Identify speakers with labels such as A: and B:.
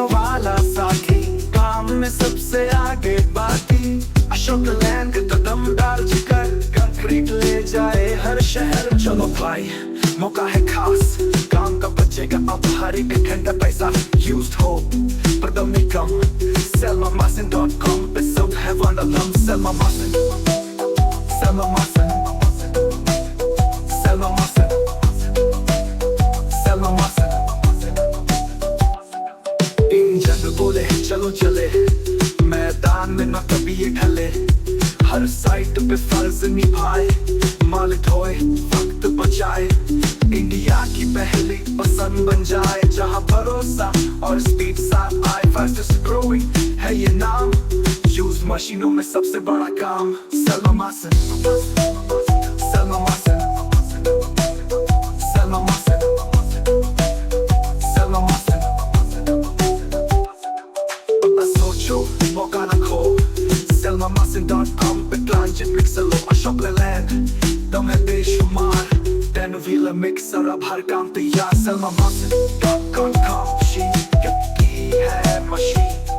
A: मशीनों वाला साथी, काम में सबसे आगे बाकी। अशोक लैंड का दमदार जिगर, कंक्रीट ले जाए हर शहर। चलो भाई मौका है खास, काम का बचेगा अब हर एक घंटा पैसा। यूज्ड हो पर दम नहीं कम, Salemymachine.com पे सब है वंडरलम। Salemymachine, Salemymachine, Salemymachine, Salemymachine। Engine बोले चलो चले, मैदान में न कभी ये ढले। हर साइट पे फर्ज निभाए, माल ढोए वक्त बचाए। इंडिया की पहली पसंद बन जाए, जहां भरोसा और स्पीड साथ आए। फास्टेस्ट ग्रोइंग है ये नाम, यूज्ड मशीनों में सबसे बड़ा काम। Salemymachine, Salemymachine, Salemymachine, Salemymachine। सोचो मौका न खो, Salemymachine.com पे ट्रांजिट मिक्सर लो। अशोक लेलैंड दम है बेशुमार, 10 व्हीलर मिक्सर अब हर काम तैयार। Salemymachine.com, शी की है मशीन।